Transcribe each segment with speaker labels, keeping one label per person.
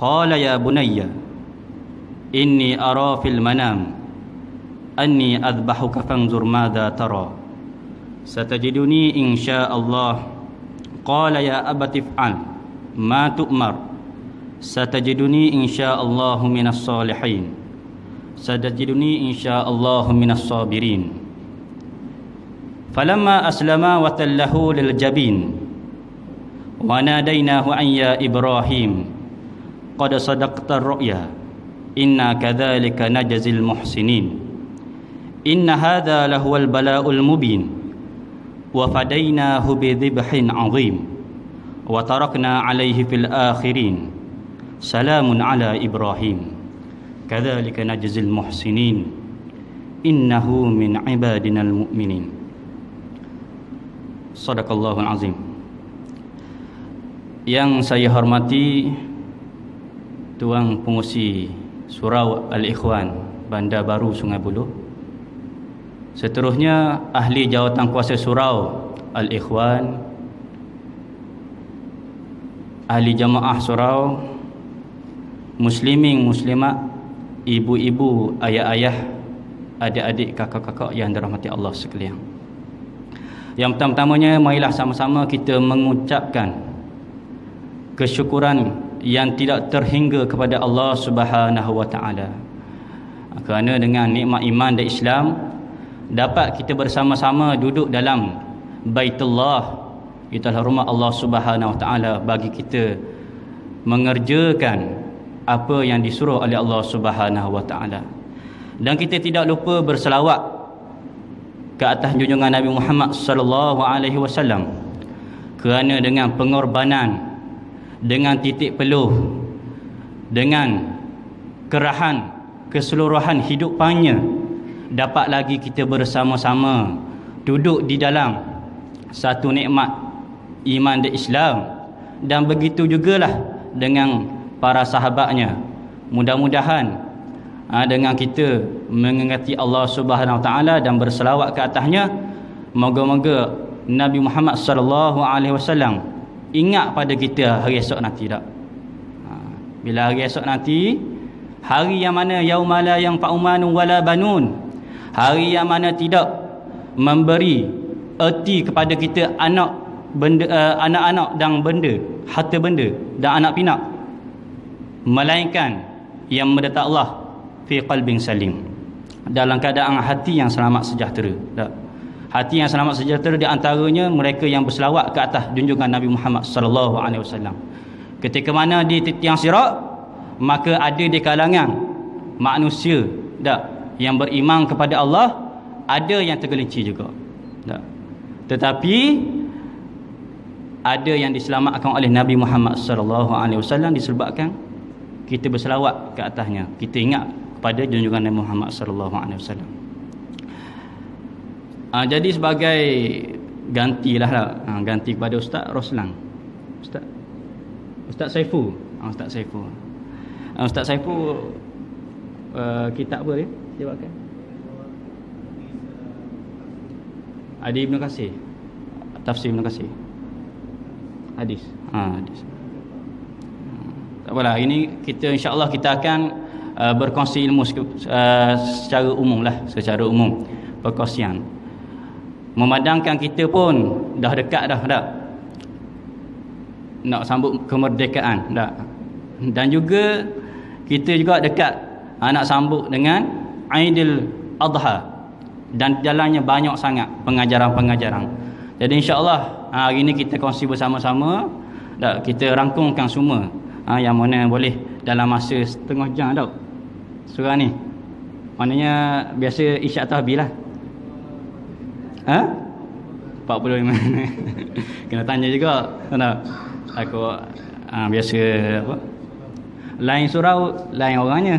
Speaker 1: Qala ya bunayya inni ara fil manam anni adbahuka fanzur madza tara satajiduni insyaallah. Qala ya abati fa'al ma tu'mar satajiduni insyaallah minas salihin satajiduni insyaallah minas sabirin. Falamma aslama wa tallahu lil jabin wa nadainahu an ya Ibrahim qad sadaqta ar-ru'ya inna kadzalika najzil muhsinin inna hadza lahuwal bala'ul mubin wa fadainahu bidhibhin 'azim wa tarakna 'alaihi fil akhirin salamun 'ala Ibrahim kadzalika najzil muhsinin innahu min 'ibadinal mu'minin. Shadaqallahul azim. Yang saya hormati Tuan Pengurusi Surau Al-Ikhwan Bandar Baru Sungai Buloh, seterusnya ahli jawatan kuasa Surau Al-Ikhwan, ahli jamaah surau, muslimin muslimat, ibu-ibu, ayah-ayah, adik-adik, kakak-kakak yang dirahmati Allah sekalian. Yang pertama-tamanya, marilah sama-sama kita mengucapkan kesyukuran yang tidak terhingga kepada Allah Subhanahu wa taala. Kerana dengan nikmat iman dan Islam dapat kita bersama-sama duduk dalam Baitullah, itulah rumah Allah Subhanahu wa taala, bagi kita mengerjakan apa yang disuruh oleh Allah Subhanahu wa taala. Dan kita tidak lupa berselawat ke atas junjungan Nabi Muhammad sallallahu alaihi wasallam, kerana dengan pengorbanan, dengan titik peluh, dengan kerahan keseluruhan hidupannya, dapat lagi kita bersama-sama duduk di dalam satu nikmat iman dan Islam. Dan begitu jugalah dengan para sahabatnya. Mudah-mudahan dengan kita mengingati Allah Subhanahu wa taala dan berselawat ke atasnya, moga-moga Nabi Muhammad sallallahu alaihi wasallam ingat pada kita hari esok nanti tak? Bila hari esok nanti, hari yang mana yaumala yang fa'umanun wala banun, hari yang mana tidak memberi erti kepada kita anak-anak dan benda, harta benda dan anak pinak, melainkan yang mendekat Allah fi qalbin salim, dalam keadaan hati yang selamat sejahtera. Tak? Hati yang selamat sejahtera di antaranya mereka yang berselawat ke atas junjungan Nabi Muhammad sallallahu alaihi wasallam. Ketika mana di tiang sirat, maka ada di kalangan manusia yang beriman kepada Allah, ada yang tergelincir juga. Tetapi ada yang diselamatkan oleh Nabi Muhammad sallallahu alaihi wasallam disebabkan kita berselawat ke atasnya, kita ingat kepada junjungan Nabi Muhammad sallallahu alaihi wasallam. Jadi sebagai gantilah ganti kepada Ustaz Roslan, Ustaz Saiful, Ustaz Saiful, Ustaz Saiful, kitab apa dia baca? Adi Ibn Katsir, tafsir Ibn Katsir, hadis. Hadis. Tak apalah, ini kita insya-Allah kita akan berkongsi ilmu secara umum lah, secara umum perkongsian. Memandangkan kita pun dah dekat dah nak sambut kemerdekaan dah, dan juga kita juga dekat nak sambut dengan Aidil Adha, dan dalamnya banyak sangat pengajaran-pengajaran. Jadi insya-Allah hari ini kita kongsi bersama-sama, kita rangkumkan semua yang mana boleh dalam masa setengah jam tau surah ni. Maknanya biasa isyak tahbih lah. 45 kena tanya juga tak? Aku biasa apa, lain surau lain orangnya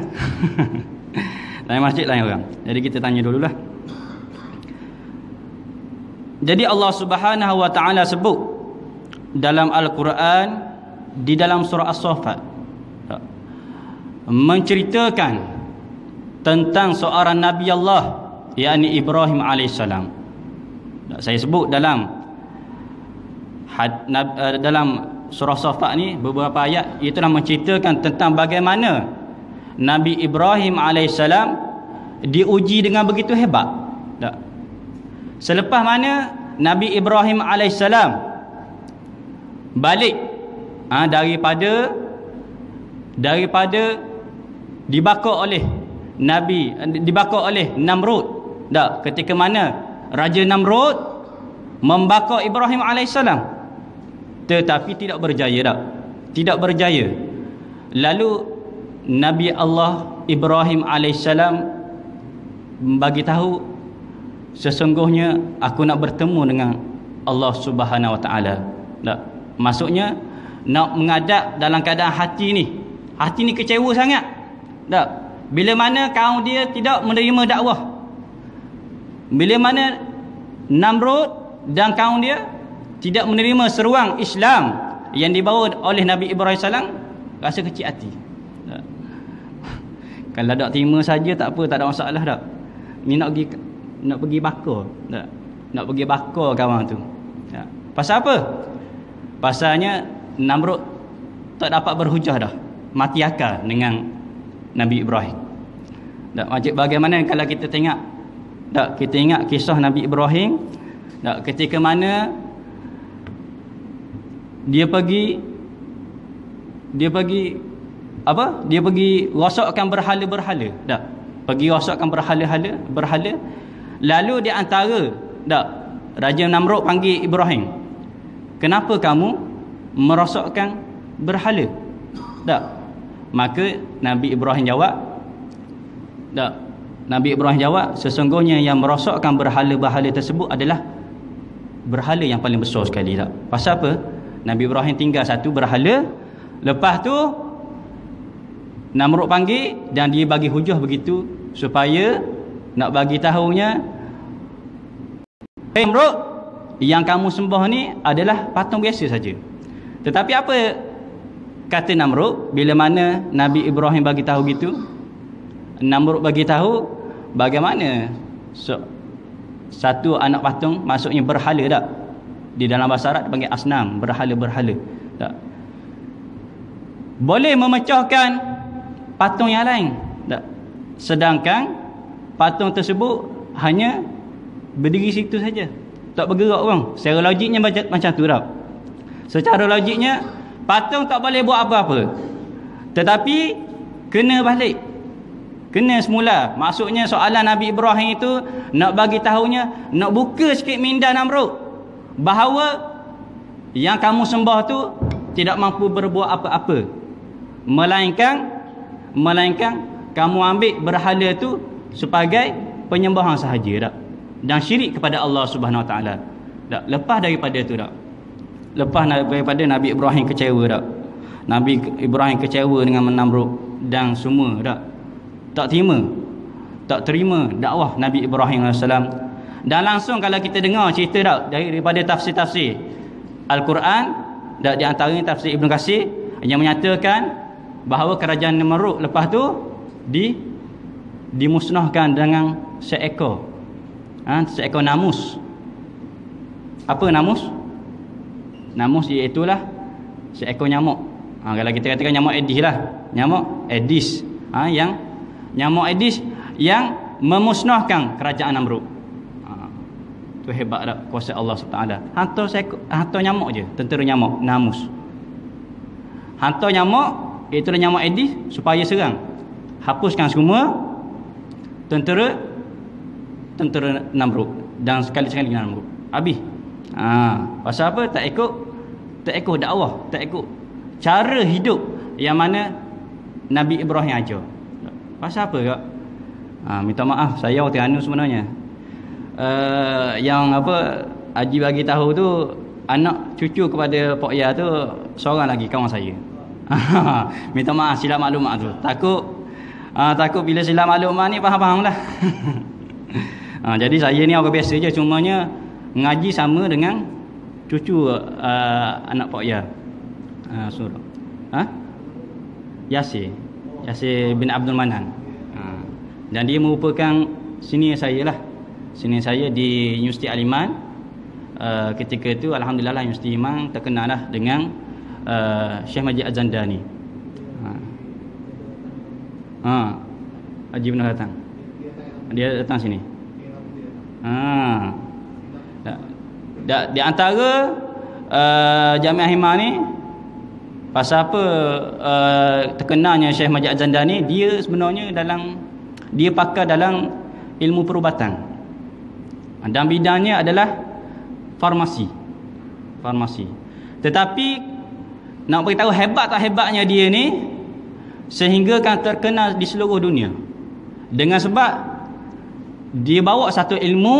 Speaker 1: lain masjid lain orang, jadi kita tanya dululah. Jadi Allah Subhanahu wa taala sebut dalam Al-Quran di dalam surah As-Saffat, menceritakan tentang seorang Nabi Allah, yakni Ibrahim alaihissalam. Saya sebut dalam surah Safat ni beberapa ayat itulah menceritakan tentang bagaimana Nabi Ibrahim alaihissalam diuji dengan begitu hebat. Tak? Selepas mana Nabi Ibrahim alaihissalam balik daripada dibakar oleh Namrud. Tak? Ketika mana Raja Namrud membakar Ibrahim alaihissalam, tetapi tidak berjaya. Tak? Tidak berjaya. Lalu Nabi Allah Ibrahim alaihissalam bagi tahu, sesungguhnya aku nak bertemu dengan Allah Subhanahu Wa Taala. Tak? Maksudnya nak menghadap dalam keadaan hati ni kecewa sangat. Tak? Bila mana kaum dia tidak menerima dakwah, bila mana Namrud dan kaum dia tidak menerima seruan Islam yang dibawa oleh Nabi Ibrahim salam, rasa kecil hati. Tak? Kalau tak terima saja tak apa, tak ada masalah. Tak? Ni nak pergi bakar. Tak? Nak pergi bakar kawan tu. Tak? Pasal apa? Pasalnya Namrud tak dapat berhujah dah, mati akal dengan Nabi Ibrahim. Tak? Macam bagaimana kalau kita tengok, tak, kita ingat kisah Nabi Ibrahim, tak, ketika mana dia pergi rosakkan berhala-berhala. Tak? Pergi rosakkan berhala. Lalu di antara, tak, Raja Namrud panggil Ibrahim, kenapa kamu merosakkan berhala? Tak? Maka Nabi Ibrahim jawab, tak, Nabi Ibrahim jawab, sesungguhnya yang merosakkan berhala-berhala tersebut adalah berhala yang paling besar sekali. Tak? Pasal apa? Nabi Ibrahim tinggal satu berhala, lepas tu Namrud panggil dan dia bagi hujah begitu supaya nak bagi tahunya, hey Namrud, yang kamu sembah ni adalah patung biasa saja. Tetapi apa kata Namrud bila mana Nabi Ibrahim bagi tahu gitu? Namrud bagi tahu bagaimana satu anak patung, maksudnya berhala. Tak? Di dalam bahasa Arab dipanggil asnam, berhala-berhala. Tak? Boleh memecahkan patung yang lain. Tak? Sedangkan patung tersebut hanya berdiri situ saja, tak bergerak orang. Secara logiknya macam tu. Tak? Secara logiknya patung tak boleh buat apa-apa, tetapi kena balik, kena semula. Maksudnya soalan Nabi Ibrahim itu nak bagi tahunya, nak buka sikit minda Namrud bahawa yang kamu sembah tu tidak mampu berbuat apa-apa, melainkan kamu ambil berhala tu sebagai penyembahan sahaja. Tak? Dan syirik kepada Allah Subhanahu Wa Taala. Tak? Lepas daripada tu, tak? Lepas daripada Nabi Ibrahim kecewa. Tak? Nabi Ibrahim kecewa dengan Namrud dan semua. Tak terima dakwah Nabi Ibrahim AS. Dan langsung kalau kita dengar cerita, tak, daripada tafsir-tafsir Al-Quran, tak, di antaranya tafsir Ibn Katsir yang menyatakan bahawa kerajaan Namrud lepas tu dimusnahkan dengan seekor namus. Apa namus? Namus iaitulah seekor nyamuk. Kalau kita katakan nyamuk Aedes lah, nyamuk Aedes. Yang nyamuk Aedes yang memusnahkan kerajaan Namrud. Tu hebat tak kuasa Allah SWT. Hantar nyamuk je, tentera nyamuk, namus. Hantar nyamuk, itulah nyamuk Aedes, supaya serang, hapuskan semua tentera Namrud dan sekali-sekali Namrud. Habis. Pasal apa? Tak ikut dakwah, tak ikut cara hidup yang mana Nabi Ibrahim ajar. Pasal apa kak? Minta maaf, saya orang Terengganu sebenarnya. Yang Haji bagi tahu tu, anak cucu kepada Pak Ya tu seorang lagi kawan saya. Minta maaf silap maklumat tu. Takut bila silap maklumat ni faham-faham lah. Jadi saya ni orang biasa je, cumanya ngaji sama dengan cucu anak Pak Ya. Surah. Yasir bin Abdul Manan. Dan dia merupakan senior saya lah. Senior saya di Universiti Al-Iman. Ketika itu alhamdulillah Universiti Iman terkenal lah dengan Syekh Majid Az-Zandani. Haji pernah datang. Dia datang sini. Di antara Jamiah Himah ni, pasal apa terkenalnya Syekh Majid Az-Zandani, dia sebenarnya dia pakar dalam ilmu perubatan. Dan bidangnya adalah farmasi. Tetapi nak beritahu hebat tak hebatnya dia ni, sehingga kan terkenal di seluruh dunia. Dengan sebab dia bawa satu ilmu,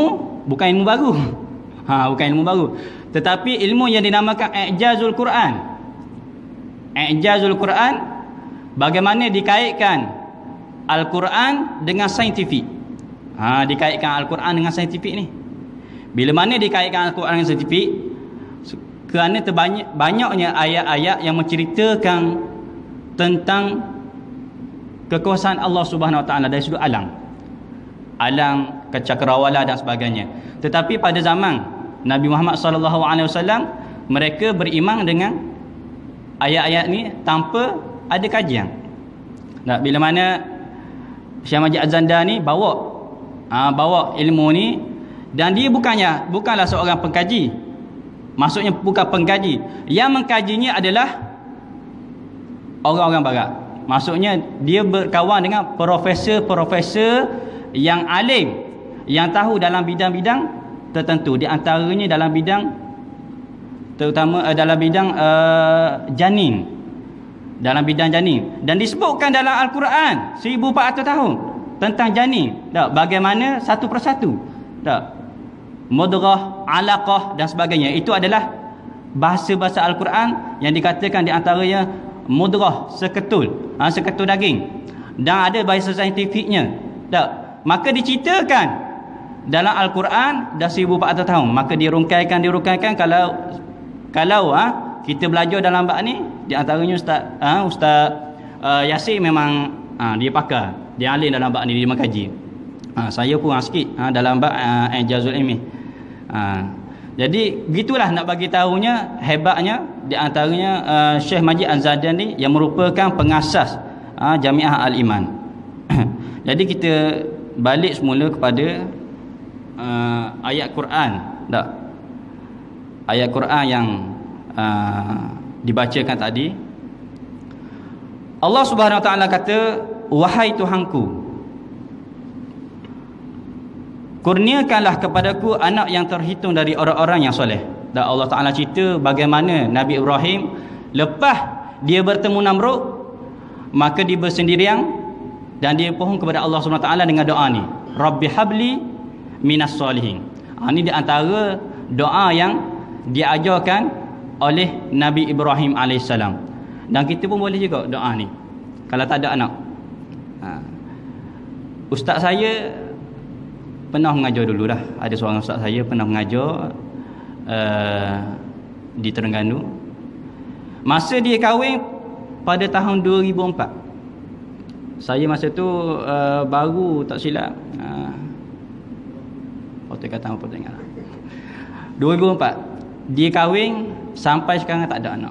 Speaker 1: bukan ilmu baru. Bukan ilmu baru, tetapi ilmu yang dinamakan I'jazul Quran. I'jazul Quran, bagaimana dikaitkan Al-Quran dengan saintifik. Dikaitkan Al-Quran dengan saintifik ni. Bila mana dikaitkan Al-Quran dengan saintifik? Kerana banyaknya ayat-ayat yang menceritakan tentang kekuasaan Allah Subhanahu Wa Taala dari sudut alam, kecakrawala dan sebagainya. Tetapi pada zaman Nabi Muhammad SAW, mereka beriman dengan ayat-ayat ni tanpa ada kajian. Bila mana Syekh Majid Az-Zandani bawa ilmu ni, dan dia bukanlah seorang pengkaji. Maksudnya bukan pengkaji. Yang mengkajinya adalah orang-orang barat. Maksudnya dia berkawan dengan profesor-profesor yang alim, yang tahu dalam bidang-bidang tertentu. Di antaranya dalam bidang, terutama dalam bidang janin. Dalam bidang janin. Dan disebutkan dalam Al-Quran 1400 tahun tentang janin. Bagaimana satu persatu. Mudghah, alaqah dan sebagainya. Itu adalah bahasa-bahasa Al-Quran yang dikatakan di antaranya mudghah, seketul daging. Dan ada bahasa saintifiknya. Maka diceritakan dalam Al-Quran dah 1400 tahun. Maka dirungkaikan kalau kita belajar dalam bab ni, di antaranya Ustaz Yasir memang dia pakar, dia alim dalam bab ni, dia mengkaji. Saya pun sikit dalam bab I'jazul Ilmi. Jadi begitulah nak bagi tahunya hebatnya di antaranya Syekh Majid Az-Zandani yang merupakan pengasas Jamiah Al-Iman. Jadi kita balik semula kepada ayat Quran. Ayat Quran yang dibacakan tadi. Allah Subhanahu Wa Taala kata, wahai Tuhanku, kurniakanlah kepadaku anak yang terhitung dari orang-orang yang soleh. Dan Allah Ta'ala cerita bagaimana Nabi Ibrahim lepas dia bertemu Namrud, maka dia bersendirian dan dia pohon kepada Allah SWT dengan doa ni, Rabbi habli minas solihin. Ini di antara doa yang diajarkan oleh Nabi Ibrahim AS. Dan kita pun boleh juga doa ni kalau tak ada anak. Ustaz saya pernah mengajar dulu dah. Ada seorang ustaz saya pernah mengajar di Terengganu. Masa dia kahwin pada tahun 2004. Saya masa tu baru tak silap. Kata apa tengok. 2004 dia kahwin sampai sekarang tak ada anak.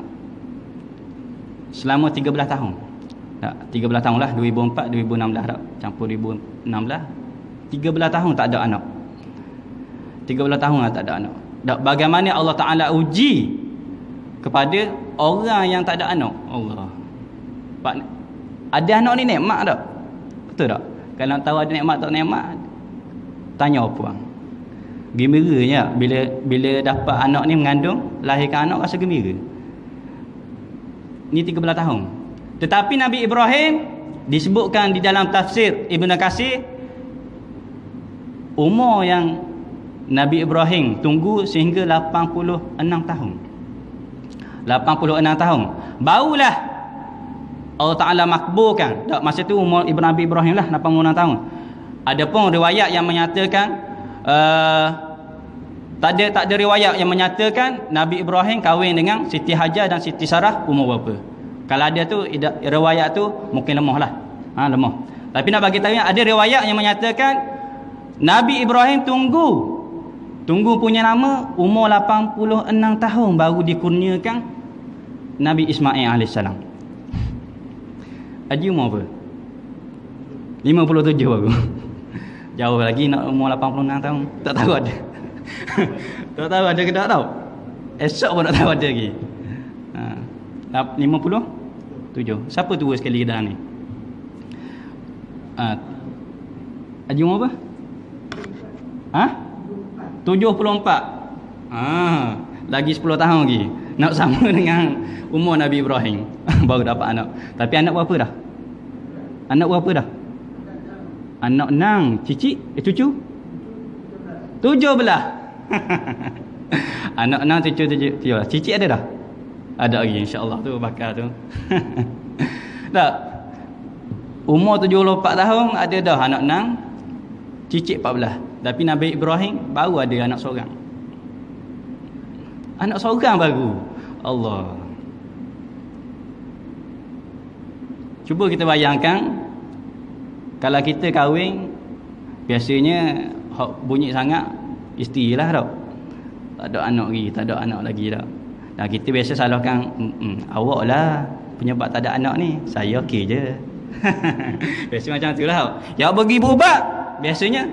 Speaker 1: Selama 13 tahun. 13 tahun lah, 2004 2016 dah. Campur 2016. 13 tahun tak ada anak. 13 tahun tak ada anak. Bagaimana Allah Ta'ala uji kepada orang yang tak ada anak. Allah. Ada anak ni nikmat tak? Betul tak? Kalau tahu ada nikmat tak nikmat, tanya apa? Gembiranya bila dapat anak ni mengandung, lahirkan anak, rasa gembira. Ni 13 tahun. Tetapi Nabi Ibrahim disebutkan di dalam tafsir Ibn Katsir, umur yang Nabi Ibrahim tunggu sehingga 86 tahun. 86 tahun barulah Allah Ta'ala makbulkan. Masa tu umur Nabi Ibrahim lah 86 tahun. Adapun riwayat yang menyatakan tak ada riwayat yang menyatakan Nabi Ibrahim kahwin dengan Siti Hajar dan Siti Sarah umur berapa. Kalau ada tu riwayat tu mungkin lemah lah. Lemah. Tapi nak bagi tahu ada riwayat yang menyatakan Nabi Ibrahim tunggu punya nama umur 86 tahun baru dikurniakan Nabi Ismail AS. Haji umur apa? 57 baru. Jauh lagi nak umur 86 tahun. Tak tahu ada. Tak tahu ada ke tak tahu. Esok pun tak tahu ada lagi. 57. Siapa tua sekali dah ni? Haji umur apa? 74. Lagi 10 tahun lagi. Nak sama dengan umur Nabi Ibrahim. Baru dapat anak. Tapi anak berapa dah? Anak berapa dah? Anak 6. Cicit? Cucu? 17. Anak 6, cucu 17. Cicit ada dah? Ada lagi, insya-Allah tu bakal tu. Tak. Umur 74 tahun ada dah anak 6, cicit 14. Tapi Nabi Ibrahim baru ada anak seorang. Anak seorang baru. Allah. Cuba kita bayangkan kalau kita kahwin, biasanya bunyi sangat isteri lah tau. Tak ada anak lagi, tak ada anak lagi dah. Dan kita biasa salahkan awak lah penyebab tak ada anak ni. Saya okey je. Biasa macam tu lah. Yang pergi berubat biasanya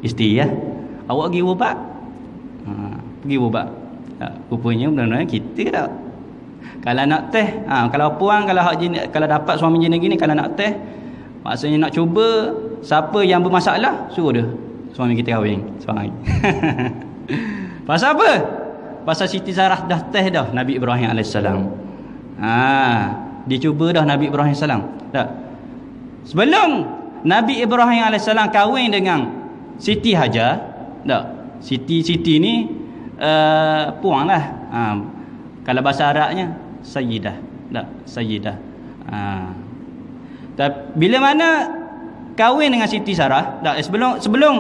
Speaker 1: isteri lah. Awak pergi berubat, pergi berubat. Rupanya benar-benar kita tak. Kalau nak teh, kalau puang, kalau dapat suami jenis gini, kalau nak teh, maksudnya nak cuba siapa yang bermasalah, suruh dia suami kita kahwin seorang lagi. Pasal apa? Pasal Siti Sarah dah teh dah Nabi Ibrahim AS. Dicuba dah Nabi Ibrahim AS. Tak. Sebelum Nabi Ibrahim AS kahwin dengan Siti Hajar, tak. Siti ni puang lah. Kalau bahasa Arabnya Sayyidah. Tak, Sayyidah. Bila mana kahwin dengan Siti Sarah, tak, sebelum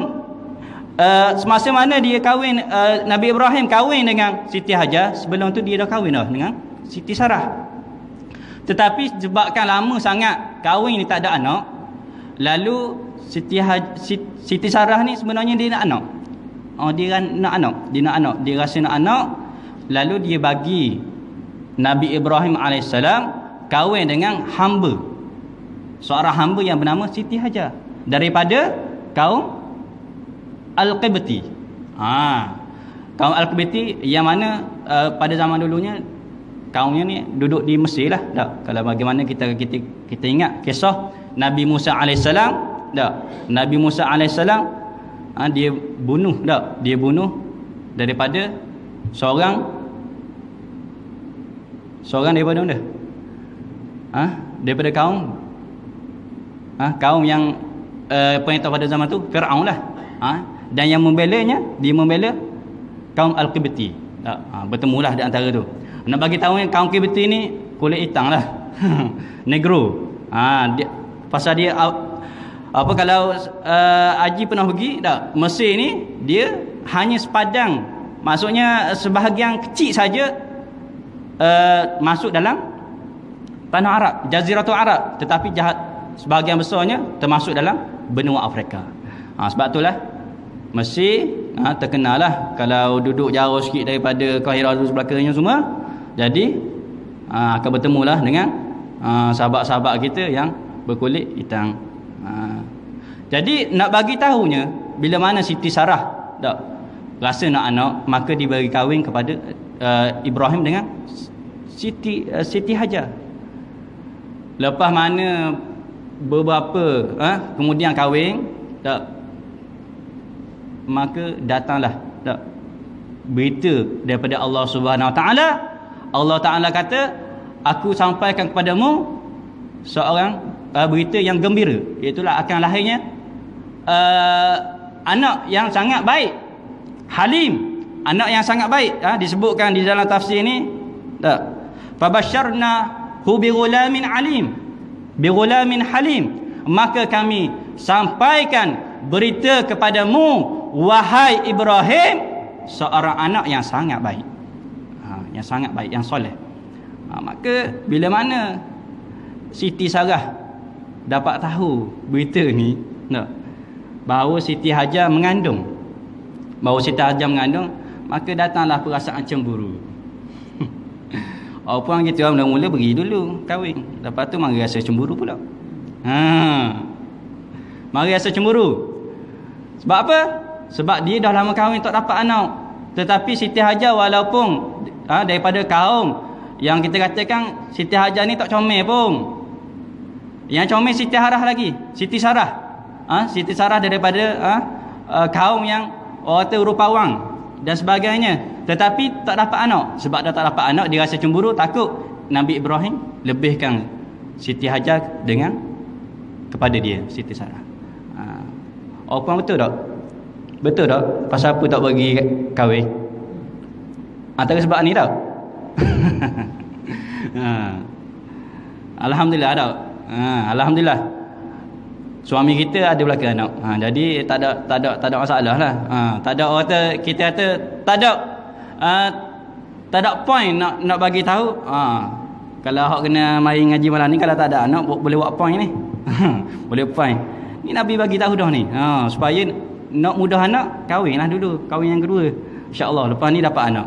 Speaker 1: semasa mana dia kahwin, Nabi Ibrahim kahwin dengan Siti Hajar, sebelum tu dia dah kahwin dah dengan Siti Sarah. Tetapi sebabkan lama sangat kahwin ni tak ada anak, lalu Siti Sarah ni sebenarnya dia nak anak. Dia nak anak, dia rasa nak anak, lalu dia bagi Nabi Ibrahim AS kahwin dengan hamba, seorang hamba yang bernama Siti Hajar daripada kaum Al-Qibti. Kaum Al-Qibti yang mana pada zaman dulunya kaumnya ni duduk di Mesir lah. Tak? Kalau bagaimana kita ingat kisah Nabi Musa AS, tak? Nabi Musa AS dia bunuh, tak? Dia bunuh daripada seorang daripada mana? Daripada kaum yang perintah pada zaman tu Firaun lah. Dan yang membelanya, dia membela kaum Al-Qibti. Bertemulah di antara tu. Nak bagi tahu yang kaum Qibti ni kulit hitam lah. Negro. Pasal dia apa, kalau Haji pernah pergi tak, Mesir ni dia hanya sepadang, maksudnya sebahagian kecil saja masuk dalam tanah Arab, Jaziratul Arab, tetapi sebahagian besarnya termasuk dalam benua Afrika. Sebab itulah Mesir terkenal lah kalau duduk jauh sikit daripada Kahirah tu sebelakangnya semua. Jadi akan bertemulah dengan sahabat-sahabat kita yang berkulit hitam. Jadi nak bagi tahunya, bila mana Siti Sarah tak rasa nak anak, maka diberi kahwin kepada Ibrahim dengan Siti Hajar. Lepas mana beberapa kemudian kahwin, tak, maka datanglah, tak, berita daripada Allah Subhanahu Wa Taala. Allah Taala kata, aku sampaikan kepadamu seorang berita yang gembira, iaitulah akan lahirnya anak yang sangat baik, Halim, anak yang sangat baik. Disebutkan di dalam tafsir ni, tak, fabasyarna hu bi ghulamin alim, bi ghulamin halim, maka kami sampaikan berita kepadamu wahai Ibrahim, seorang anak yang sangat baik, yang sangat baik, yang soleh. Maka bila mana Siti Sarah dapat tahu berita ni, bahawa Siti Hajar mengandung, maka datanglah perasaan cemburu. Orang gitu mula-mula beri dulu kahwin. Lepas tu mari rasa cemburu pula. Mari rasa cemburu. Sebab apa? Sebab dia dah lama kahwin tak dapat anak. Tetapi Siti Hajar walaupun daripada kaum yang kita katakan Siti Hajar ni tak comel pun. Yang comel Siti Harah lagi, Siti Sarah. Siti Sarah daripada kaum yang orang tu rupawang dan sebagainya. Tetapi tak dapat anak. Sebab dah tak dapat anak, dia rasa cemburu, takut Nabi Ibrahim lebihkan Siti Hajar dengan kepada dia, Siti Sarah. Orang betul tak? Betul tak? Pasal apa tak bagi kahwin? Antara sebab ni tak? Alhamdulillah tak? Alhamdulillah. Suami kita ada belakang anak. Jadi tak ada masalah lah. Tak ada orang kita kata tak ada point nak bagi tahu. Kalau hak kena mari ngaji malam ni, kalau tak ada anak boleh buat point ni. Boleh point. Ni Nabi bagi tahu dah ni. Supaya nak mudah anak, kahwinlah dulu, kahwin yang kedua. Insya-Allah lepas ni dapat anak.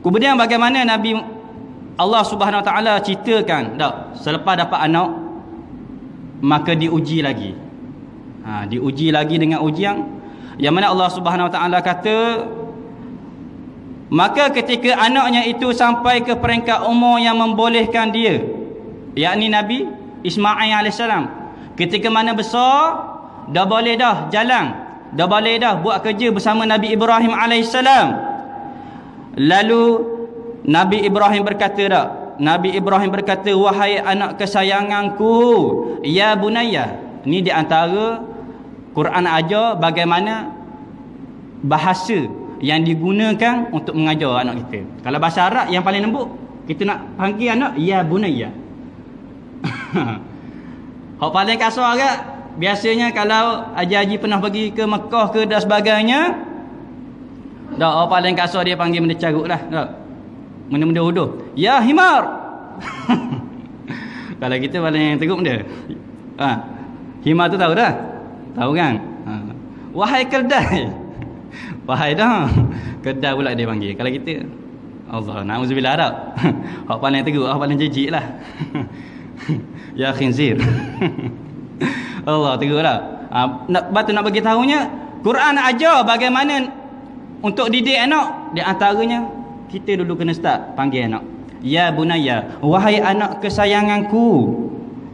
Speaker 1: Kemudian bagaimana Nabi Allah Subhanahu Wa Taala ceritakan tak, selepas dapat anak maka diuji lagi. Diuji lagi dengan ujian yang mana Allah Subhanahu Wa Taala kata, maka ketika anaknya itu sampai ke peringkat umur yang membolehkan dia, yakni Nabi Ismail AS, ketika mana besar, dah boleh dah jalan, dah boleh dah buat kerja bersama Nabi Ibrahim AS. Lalu Nabi Ibrahim berkata tak? Nabi Ibrahim berkata, wahai anak kesayanganku, ya bunayya. Ini di antara Quran ajar bagaimana bahasa yang digunakan untuk mengajar anak kita. Kalau bahasa Arab yang paling lembut, kita nak panggil anak ya bunayya. Hak paling kasar agak, biasanya kalau haji-haji pernah pergi ke Mekah ke dan sebagainya, dah orang paling kasar dia panggil benda carut lah, tak? Benda-benda huduh, ya himar. Kalau kita paling teruk benda, himar tu tahu dah? Tahu kan? Wahai keldai. Wahai dah, kedai pula dia panggil. Kalau kita, Allah, na'udzubillah tak? Hak paling teruk, hak paling jijik lah. Ya khinzir. Allah, teruk lah. Batu nak bagi tahunya, Quran ajar bagaimana untuk didik anak. Di antaranya, kita dulu kena start panggil anak, ya bunayya, wahai anak kesayanganku.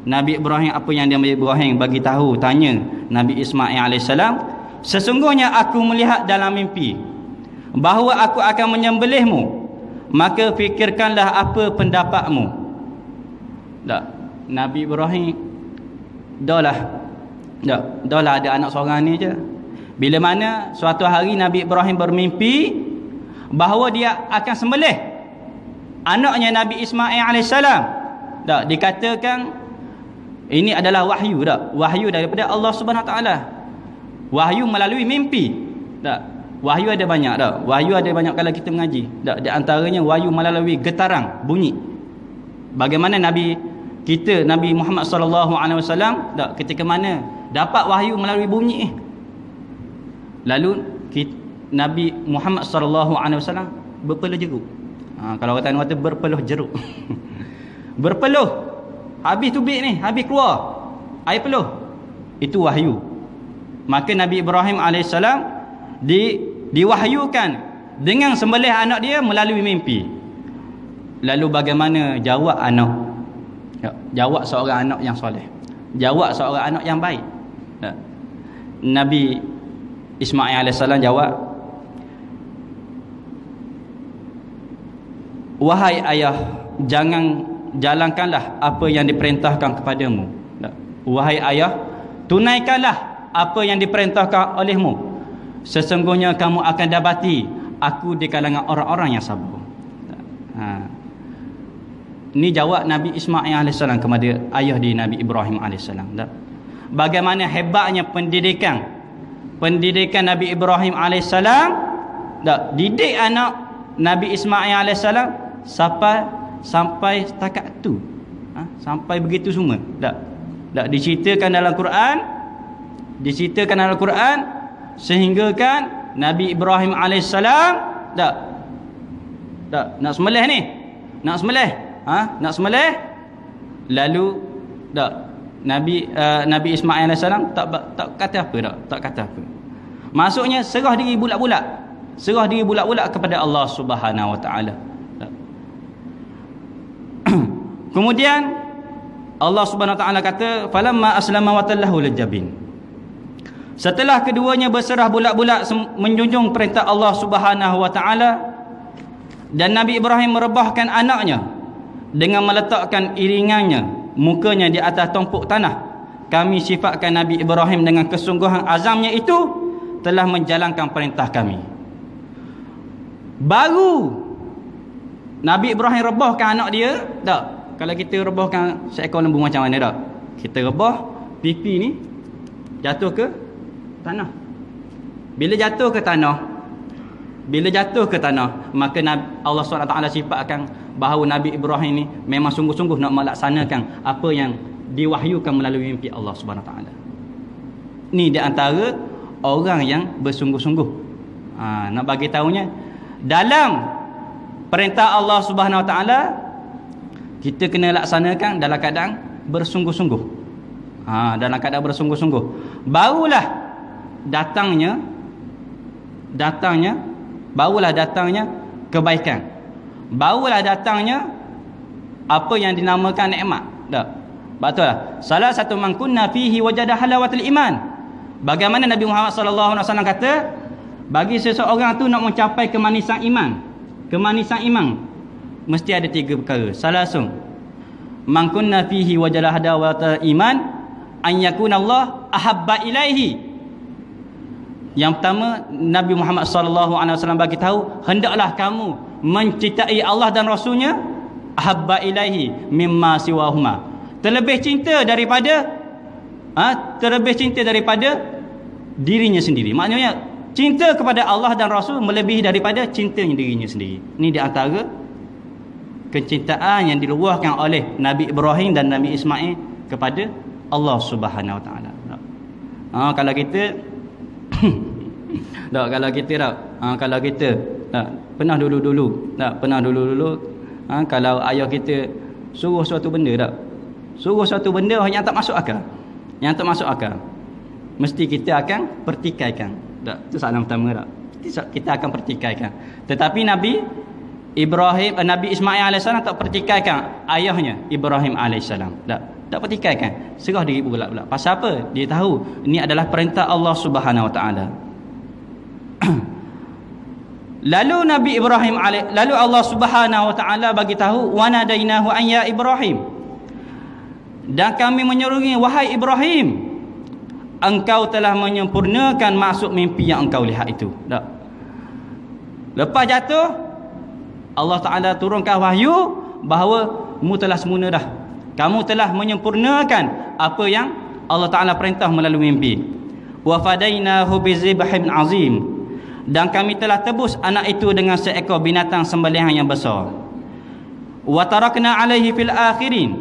Speaker 1: Nabi Ibrahim, apa yang Nabi Ibrahim bagi tahu, tanya Nabi Ismail AS, sesungguhnya aku melihat dalam mimpi bahawa aku akan menyembelihmu, maka fikirkanlah apa pendapatmu. Tak, Nabi Ibrahim dah lah ada anak seorang ni je. Bila mana suatu hari Nabi Ibrahim bermimpi bahawa dia akan sembelih anaknya Nabi Ismail AS. Tak, dikatakan ini adalah wahyu, tak? Wahyu daripada Allah Subhanahu Wa Taala. Wahyu melalui mimpi. Tak? Wahyu ada banyak, tak? Wahyu ada banyak kalau kita mengaji. Tak? Di antaranya wahyu melalui getaran, bunyi. Bagaimana Nabi kita, Nabi Muhammad sallallahu alaihi wasallam, tak, ketika mana dapat wahyu melalui bunyi. Lalu Nabi Muhammad sallallahu alaihi wasallam berpeluh jeruk. Kalau kata berpeluh jeruk. Berpeluh. Habis tubik ni, habis keluar air peluh. Itu wahyu. Maka Nabi Ibrahim AS diwahyukan dengan sembelih anak dia melalui mimpi. Lalu bagaimana jawab anak? Jawab seorang anak yang soleh, jawab seorang anak yang baik. Nabi Ismail AS jawab, wahai ayah, jangan jalankanlah apa yang diperintahkan kepadamu. Wahai ayah, tunaikanlah apa yang diperintahkan olehmu. Sesungguhnya kamu akan dapati aku di kalangan orang-orang yang sabar. Ini jawab Nabi Ismail AS kepada ayah di Nabi Ibrahim AS. Bagaimana hebatnya pendidikan Nabi Ibrahim AS. Didik anak Nabi Ismail AS sampai setakat tu, sampai begitu semua. Tak diceritakan dalam Quran, sehingga kan Nabi Ibrahim alaihissalam tak nak sembelih ni, nak sembelih lalu tak Nabi Ismail alaihissalam tak kata apa, tak kata apa. Maksudnya serah diri bulat-bulat kepada Allah Subhanahu wa taala. Kemudian Allah Subhanahu wa taala kata falamma aslama wa tallahu liljabin. Setelah keduanya berserah bulat-bulat menjunjung perintah Allah Subhanahu wa taala, dan Nabi Ibrahim merebahkan anaknya dengan meletakkan iringannya, mukanya di atas tumpuk tanah, kami sifatkan Nabi Ibrahim dengan kesungguhan azamnya itu telah menjalankan perintah kami. Baru Nabi Ibrahim rebahkan anak dia, tak? Kalau kita rebahkan seekor lembu macam mana tak? Kita rebah pipi ni jatuh ke tanah. Bila jatuh ke tanah, maka Allah SWT sifatkan bahawa Nabi Ibrahim ni memang sungguh-sungguh nak melaksanakan apa yang diwahyukan melalui mimpi Allah SWT. Ni di antara orang yang bersungguh-sungguh. Nak bagi tahunya, dalam perintah Allah Subhanahu Wa Taala kita kena laksanakan dalam keadaan bersungguh-sungguh. Dalam keadaan bersungguh-sungguh, barulah datangnya kebaikan, barulah datangnya apa yang dinamakan nikmat. Betul lah. Salah satu man kunna fihi wajada halawatul iman. Bagaimana Nabi Muhammad sallallahu alaihi wasallam kata, bagi seseorang tu nak mencapai kemanisan iman mesti ada 3 perkara. Salasum man kunna fihi wajada halawatul iman an yakuna Allah ahabba ilaihi. Yang pertama, Nabi Muhammad sallallahu alaihi wasallam bagi tahu, hendaklah kamu mencintai Allah dan Rasulnya ahabba ilaihi mimma siwahuma. Terlebih cinta daripada dirinya sendiri. Maknanya cinta kepada Allah dan Rasul melebihi daripada cintanya dirinya sendiri. Ini di antara kecintaan yang diluahkan oleh Nabi Ibrahim dan Nabi Ismail kepada Allah Subhanahu Wa Taala. Kalau kita kalau kita pernah dulu kalau ayah kita suruh suatu benda yang tak masuk akal, mesti kita akan pertikaikan. Itu soalan pertama. Kita akan pertikaikan. Tetapi Nabi Ismail alaihissalam tak pertikaikan ayahnya Ibrahim alaihissalam. Tak pertikaikan, serah diri bulat-bulat. Pasal apa? Dia tahu ini adalah perintah Allah Subhanahu Wa Taala. Lalu Allah Subhanahu Wa Taala bagi tahu, wa nadainahu an ya Ibrahim, dan kami menyerunya, wahai Ibrahim, engkau telah menyempurnakan maksud mimpi yang engkau lihat itu. Lepas jatuh, Allah Ta'ala turunkan wahyu bahawa mu telah sempurna dah, kamu telah menyempurnakan apa yang Allah Ta'ala perintah melalui mimpi. Wa fadainahu bizibhin azim, dan kami telah tebus anak itu dengan seekor binatang sembelihan yang besar. Wa tarakna alaihi fil akhirin,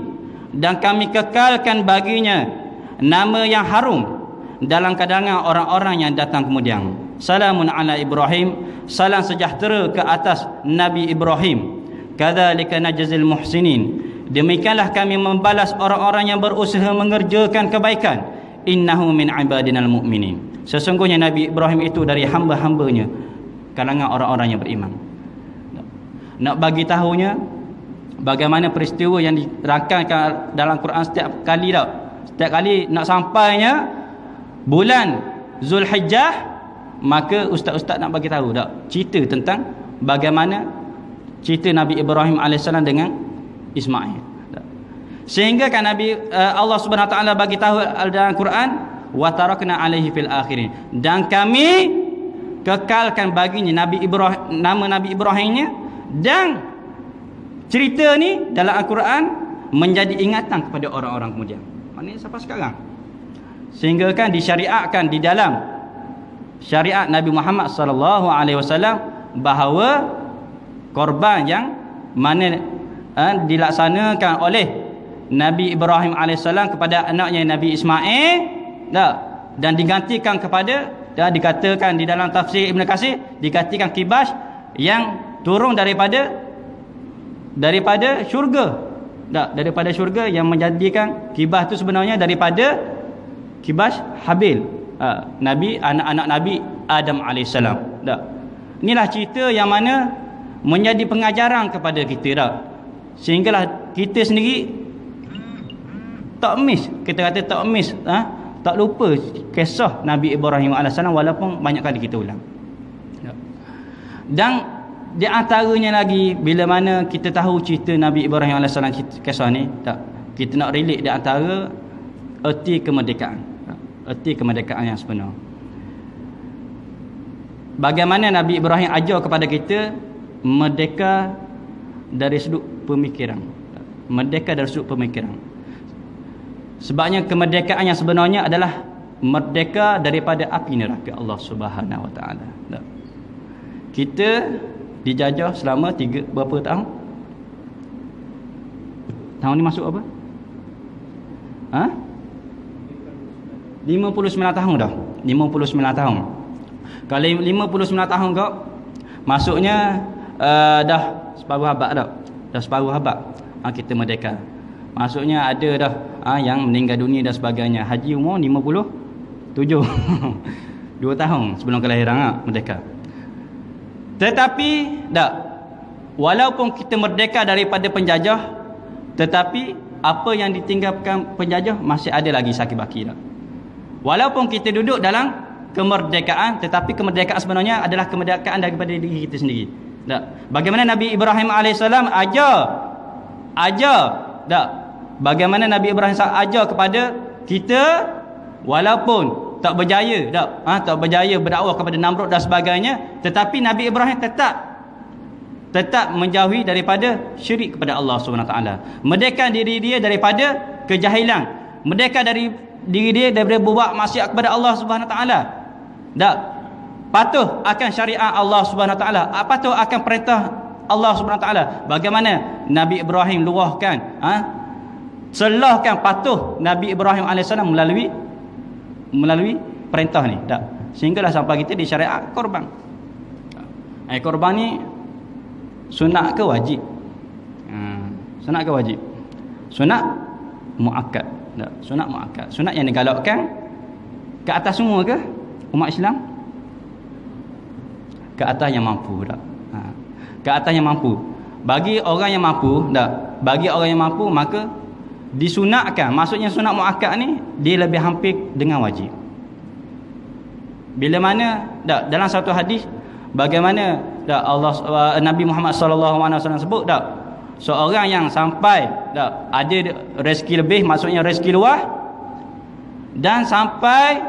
Speaker 1: dan kami kekalkan baginya nama yang harum dalam kalangan orang-orang yang datang kemudian. Salamun ala Ibrahim, salam sejahtera ke atas Nabi Ibrahim. Kadzalika najzil muhsinin, demikianlah kami membalas orang-orang yang berusaha mengerjakan kebaikan. Innahu min ibadinal mu'minin, sesungguhnya Nabi Ibrahim itu dari hamba-hambanya kalangan orang-orang yang beriman. Nak bagi tahunya bagaimana peristiwa yang dirangkaikan dalam Quran setiap kali nak sampainya bulan Zulhijjah, maka ustaz-ustaz nak bagi tahu cerita tentang bagaimana cerita Nabi Ibrahim alaihissalam dengan Ismail. Sehingga kan Allah Subhanahu Wa Taala bagi tahu dalam Quran, wa tarakna alaihi fil akhirin, dan kami kekalkan baginya nama Nabi Ibrahimnya, dan cerita ni dalam Al-Quran menjadi ingatan kepada orang-orang kemudian. Maknanya sampai sekarang. Sehingga kan disyariatkan di dalam syariat Nabi Muhammad sallallahu alaihi wasallam bahawa korban yang mana dilaksanakan oleh Nabi Ibrahim alaihissalam kepada anaknya Nabi Ismail dan digantikan kepada dan dikatakan di dalam tafsir Ibn Katsir, dikatakan kibas yang turun daripada syurga. Daripada syurga, yang menjadikan kibas tu sebenarnya daripada kibas Habil, Nabi, anak-anak Nabi Adam alaihissalam. Inilah cerita yang mana menjadi pengajaran kepada kita sehinggalah kita sendiri tak miss, kita kata tak miss, tak lupa kisah Nabi Ibrahim alaihissalam walaupun banyak kali kita ulang. Dan di antaranya lagi, bila mana kita tahu cerita Nabi Ibrahim alaihissalam, kisah ni kita nak relate di antara erti kemerdekaan yang sebenar. Bagaimana Nabi Ibrahim ajar kepada kita merdeka dari sudut pemikiran. Sebabnya kemerdekaan yang sebenarnya adalah merdeka daripada api neraka Allah Subhanahu Wa Taala. Kita dijajah selama berapa tahun? Tahun ni masuk apa? 59 tahun dah. 59 tahun. Kalau 59 tahun kau, masuknya dah separuh abad dah. Dah separuh abad kita merdeka. Maksudnya ada dah yang meninggal dunia dan sebagainya. Haji umur 57. 2 tahun sebelum kelahiran merdeka. Tetapi walaupun kita merdeka daripada penjajah, tetapi apa yang ditinggalkan penjajah masih ada lagi sakit baki Walaupun kita duduk dalam kemerdekaan, tetapi kemerdekaan sebenarnya adalah kemerdekaan daripada diri kita sendiri. Bagaimana Nabi Ibrahim alaihissalam ajar bagaimana Nabi Ibrahim ajar kepada kita, walaupun tak berjaya berdakwah kepada Namrud dan sebagainya, tetapi Nabi Ibrahim tetap menjauhi daripada syirik kepada Allah Subhanahu Wa Taala, merdeka diri dia daripada kejahilan, merdeka dari diri dia daripada berbuat maksiat kepada Allah Subhanahu Wa Taala. Patuh akan syariat Allah Subhanahu Wa Taala, patuh akan perintah Allah Subhanahu Wa Taala. Bagaimana Nabi Ibrahim luahkan, selahkan patuh Nabi Ibrahim alaihissalam melalui perintah ni. Sehinggalah sampai kita di syariat korban. Korban ni sunat ke wajib? Sunat ke wajib? Sunat muakkad. Sunat muakkad. Sunat yang digalakkan ke atas semua ke umat Islam? Ke atas yang mampu ke atas yang mampu. Bagi orang yang mampu bagi orang yang mampu, maka disunatkan. Maksudnya sunat muakkad ni dia lebih hampir dengan wajib. Bila mana dalam satu hadis, bagaimana Nabi Muhammad SAW sebut seorang yang sampai ada rezeki lebih, maksudnya rezeki luar, dan sampai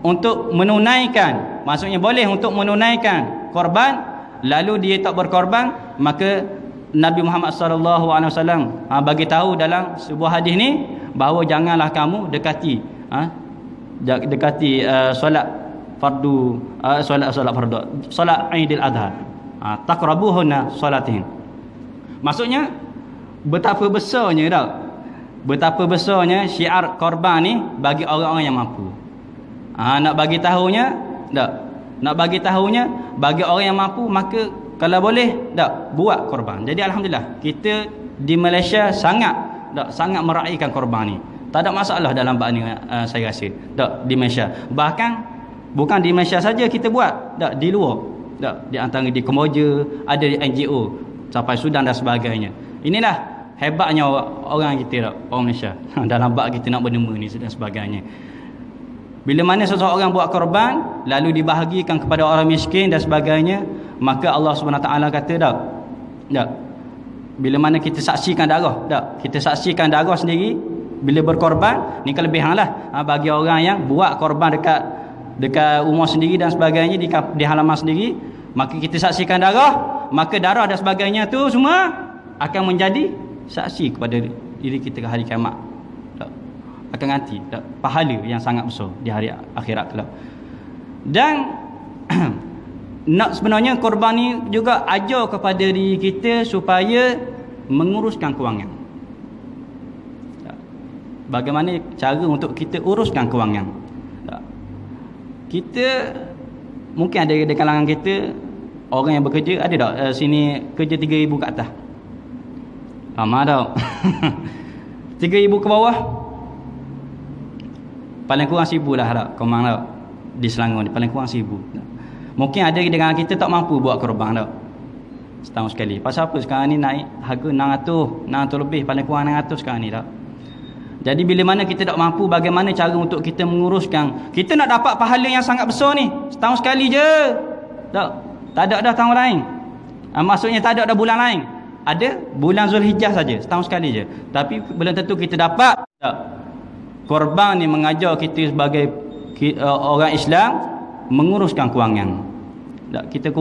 Speaker 1: untuk menunaikan, maksudnya boleh untuk menunaikan korban, lalu dia tak berkorban, maka Nabi Muhammad SAW bagi tahu dalam sebuah hadis ni bahawa janganlah kamu dekati solat fardu, solat Aidil Adha, taqrabuhunna salatihin. Maksudnya betapa besarnya syiar korban ni bagi orang-orang yang mampu. Nak bagi tahunya bagi orang yang mampu, maka kalau boleh buat korban. Jadi alhamdulillah kita di Malaysia sangat meraihkan korban ni. Tak ada masalah dalam bab ni, saya rasa. Di Malaysia. Bahkan bukan di Malaysia saja kita buat, di luar. Di antara di Kemboja, ada di NGO sampai Sudan dan sebagainya. Inilah hebatnya orang kita, orang Malaysia. Dalam bab kita nak bernema ni dan sebagainya. Bila mana seseorang buat korban lalu dibahagikan kepada orang miskin dan sebagainya, maka Allah Subhanahu Taala kata bila mana kita saksikan darah sendiri bila berkorban, ni kelebihanlah bagi orang yang buat korban dekat rumah sendiri dan sebagainya, di halaman sendiri, maka kita saksikan darah, maka darah dan sebagainya tu semua akan menjadi saksi kepada diri kita ke hari kiamat. Akan ganti pahala yang sangat besar di hari akhirat kelak. Dan sebenarnya korban ni juga ajar kepada diri kita supaya menguruskan kewangan. Bagaimana cara untuk kita uruskan kewangan? Kita Mungkin ada di kalangan kita orang yang bekerja, ada tak sini kerja 3,000 ke atas? Ramai tak? 3,000 ke bawah paling kurang 1,000 lah tak? Komang tak? Di Selangor ni paling kurang 1,000. Mungkin ada di kalangan kita tak mampu buat korban tak? Setahun sekali. Pasal apa sekarang ni naik harga 600 lebih, paling kurang 600 sekarang ni tak? Jadi bila mana kita tak mampu, bagaimana cara untuk kita menguruskan? Kita nak dapat pahala yang sangat besar ni setahun sekali je. Tak ada dah tahun lain. Maksudnya tak ada dah bulan lain. Ada bulan Zulhijjah saja, setahun sekali je. Tapi belum tentu kita dapat. Korban ni mengajar kita sebagai orang Islam menguruskan kewangan. Kita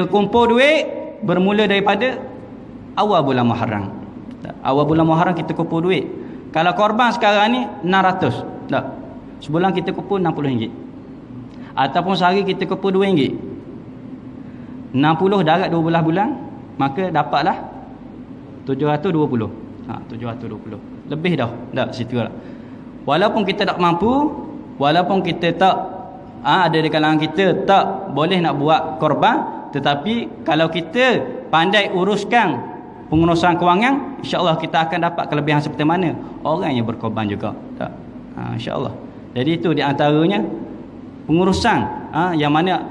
Speaker 1: kumpul duit bermula daripada awal bulan Muharram. Awal bulan Muharram kita kumpul duit. Kalau korban sekarang ni 600. Sebulan kita kumpul RM60. Ataupun sehari kita kumpul RM2. 60 darat 12 bulan, maka dapatlah 720. 720. Lebih dah situ lah. Walaupun kita tak mampu, walaupun kita tak ada di kalangan kita tak boleh nak buat korban, tetapi kalau kita pandai uruskan pengurusan kewangan, insya-Allah kita akan dapat kelebihan seperti mana orang yang berkorban juga. Insya-Allah. Jadi itu di antaranya pengurusan yang mana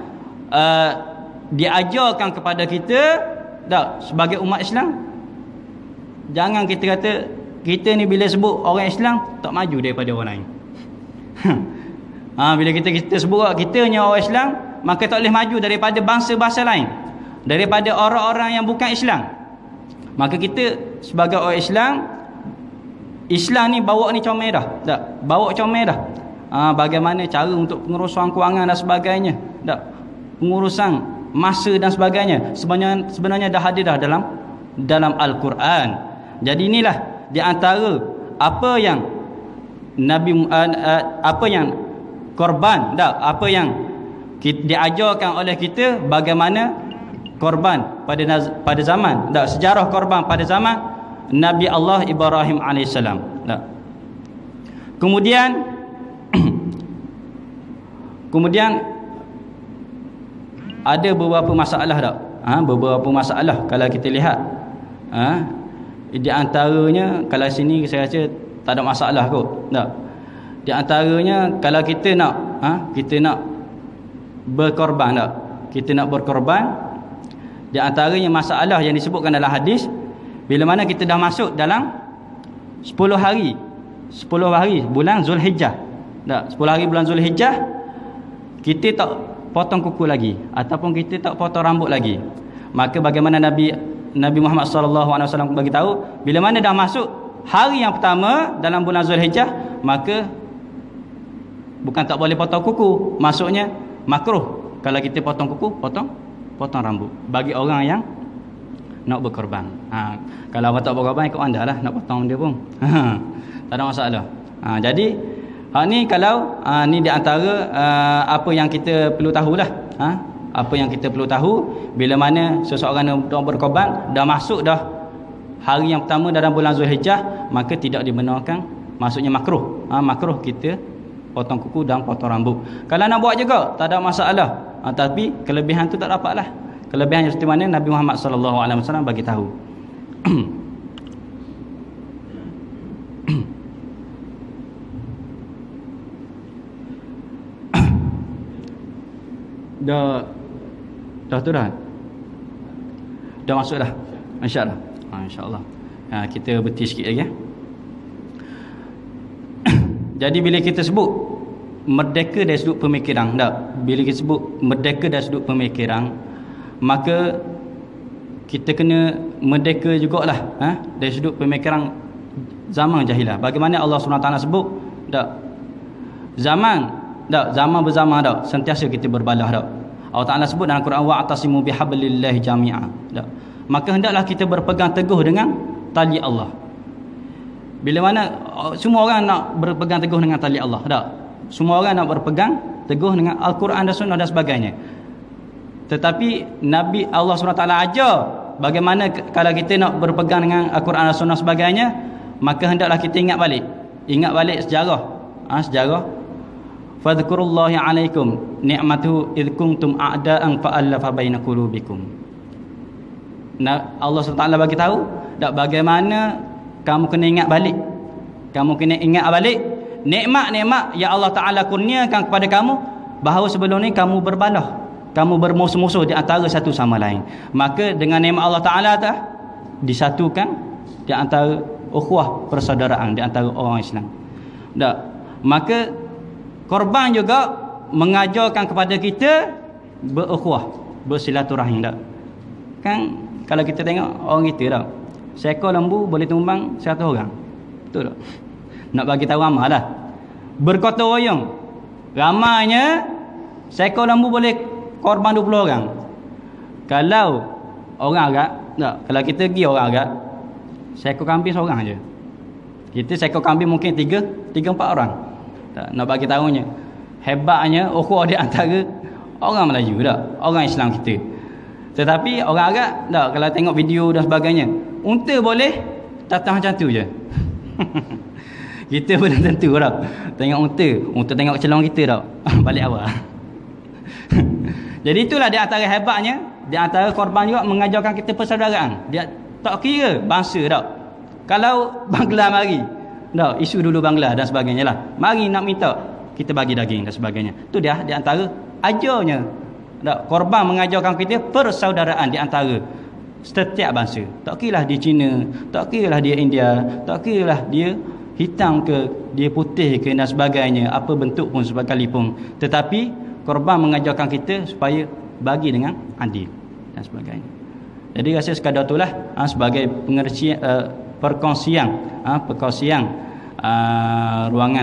Speaker 1: diajarkan kepada kita sebagai umat Islam. Jangan kita kata kita ni bila sebut orang Islam tak maju daripada orang lain. Bila kita sebut kita ni orang Islam, maka tak boleh maju daripada bangsa-bangsa lain, daripada orang-orang yang bukan Islam. Maka kita sebagai orang Islam ni bawa ni comel dah. Bawa comel dah. Bagaimana cara untuk pengurusan kewangan dan sebagainya. Pengurusan masa dan sebagainya. Sebenarnya dah ada dah dalam Al-Quran. Jadi inilah di antara apa yang korban, apa yang diajarkan oleh kita, bagaimana korban pada zaman sejarah korban pada zaman Nabi Allah Ibrahim alaihissalam. Kemudian ada beberapa masalah beberapa masalah kalau kita lihat di antaranya, kalau sini saya rasa tak ada masalah kot. Di antaranya kalau kita nak berkorban kita nak berkorban, di antaranya masalah yang disebutkan dalam hadis, bila mana kita dah masuk dalam 10 hari bulan Zulhijjah. 10 hari bulan Zulhijjah, kita tak potong kuku lagi ataupun kita tak potong rambut lagi. Maka bagaimana Nabi Muhammad SAW bagi tahu, bila mana dah masuk hari yang pertama dalam bulan Zulhijjah, maka bukan tak boleh potong kuku, maksudnya makruh kalau kita potong kuku, potong rambut bagi orang yang nak berkorban. Kalau orang tak berkorban, ikut anda lah nak potong dia pun. Tak ada masalah. Jadi ni kalau ni di antara apa yang kita perlu tahulah. Apa yang kita perlu tahu, bila mana seseorang yang berkorban dah masuk dah hari yang pertama dalam bulan Zulhijjah, maka tidak dibenarkan, maksudnya makruh. Makruh kita potong kuku dan potong rambut. Kalau nak buat juga tak ada masalah, tapi kelebihan tu tak dapatlah. Kelebihan seperti mana Nabi Muhammad SAW bagi tahu. Dah tu dah masuk dah, insya-Allah. Insya-Allah. Kita berhenti sikit lagi. Jadi bila kita sebut merdeka dari sudut pemikiran, bila kita sebut merdeka dari sudut pemikiran, maka kita kena merdeka jugalah dari sudut pemikiran zaman jahilah. Bagaimana Allah SWT sebut zaman berzama sentiasa kita berbalah. Allah Ta'ala sebut dalam Quran, wa'tasimu bihablillahi jami'a. Maka hendaklah kita berpegang teguh dengan tali Allah. Bila mana semua orang nak berpegang teguh dengan tali Allah, semua orang nak berpegang teguh dengan Al-Quran dan Sunnah dan sebagainya. Tetapi Nabi Allah SWT ajar bagaimana kalau kita nak berpegang dengan Al-Quran dan Sunnah sebagainya, maka hendaklah kita ingat balik sejarah fadhkurullaha 'alaikum ni'matuhu id kuntum a'da'an fa'alafa baina qulubikum. Nah, Allah SWT bagi tahu tak bagaimana kamu kena ingat balik. Kamu kena ingat balik nikmat-nikmat yang Allah Taala kurniakan kepada kamu, bahawa sebelum ni kamu berbalah, kamu bermusuh-musuh di antara satu sama lain. Maka dengan nikmat Allah Taala tu disatukan di antara ukhuwah persaudaraan di antara orang Islam. Tak. Maka korban juga mengajarkan kepada kita berukhuwah, bersilaturahim. Tak. Kan kalau kita tengok orang kita tak, seekor lembu boleh tumbang 100 orang. Betul tak? Nak bagi tahu ramai lah. Bergotong royong, ramainya seekor lembu boleh korban 20 orang. Kalau orang agak tak, kalau kita pergi orang agak, seekor kambing seorang je. Kita seekor kambing mungkin 3-4 orang. Tak, nak bagi tahunya hebatnya ukhuwah di antara orang Melayu tak, orang Islam kita. Tetapi orang Arab tak, kalau tengok video dan sebagainya, unta boleh datang macam tu je. Kita pun tentu tak tengok unta tengok celong kita tak balik awal. Jadi itulah di antara hebatnya, di antara korban juga mengajarkan kita persaudaraan. Dia tak kira bangsa tak. Kalau Bangla mari tak, isu dulu Bangla dan sebagainya lah, mari nak minta kita bagi daging dan sebagainya. Tu dia di antara ajarnya tak, korban mengajarkan kita persaudaraan di antara setiap bangsa. Tak kiralah dia Cina, tak kiralah dia India, tak kiralah dia hitam ke, dia putih ke dan sebagainya, apa bentuk pun sekalipun, tetapi korban mengajarkan kita supaya bagi dengan adil dan sebagainya. Jadi rasa sekadar itulah sebagai pengertian, perkongsian ruangan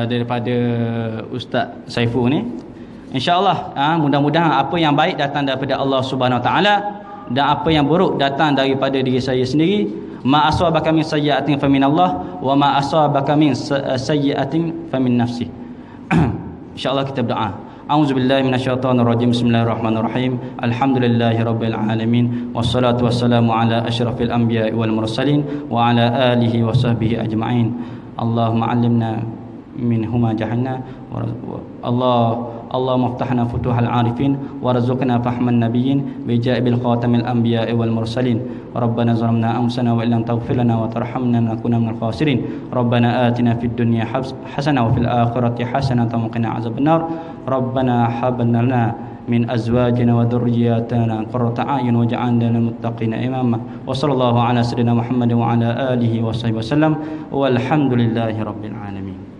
Speaker 1: daripada Ustaz Saiful ni. InsyaAllah mudah-mudahan apa yang baik datang daripada Allah Subhanahu Wa Taala dan apa yang buruk datang daripada diri saya sendiri. Ma asabaka min sayyi'atin faminallah wa ma asabaka min sayyi'atin famin nafsi. InsyaAllah kita berdoa. A'udzubillahi minasyaitonirrajim. Bismillahirrahmanirrahim. Alhamdulillahirabbil alamin wassalatu wassalamu ala asyrafil anbiya'i wal mursalin wa ala alihi wa sahbihi ajma'in. Allahumma 'allimna minhuma jahannam Allahumma aftahna futuhal arifin warzuqna fahman nabiyyin bijaibil khatamil anbiya'i wal mursalin. Rabbana zalamna anfusana wa illam taghfir lana wa tarhamna lanakunanna minal khasirin. Rabbana atina fid dunya hasanah wa fil akhirati hasanah wa qina azabannar. Rabbana hab lana min azwajina wa dhurriyyatina qurrata a'yun waj'alna lil muttaqina imama. Wa sallallahu ala sayyidina Muhammad wa ala alihi wa sahbihi wasallam walhamdulillahi rabbil alamin.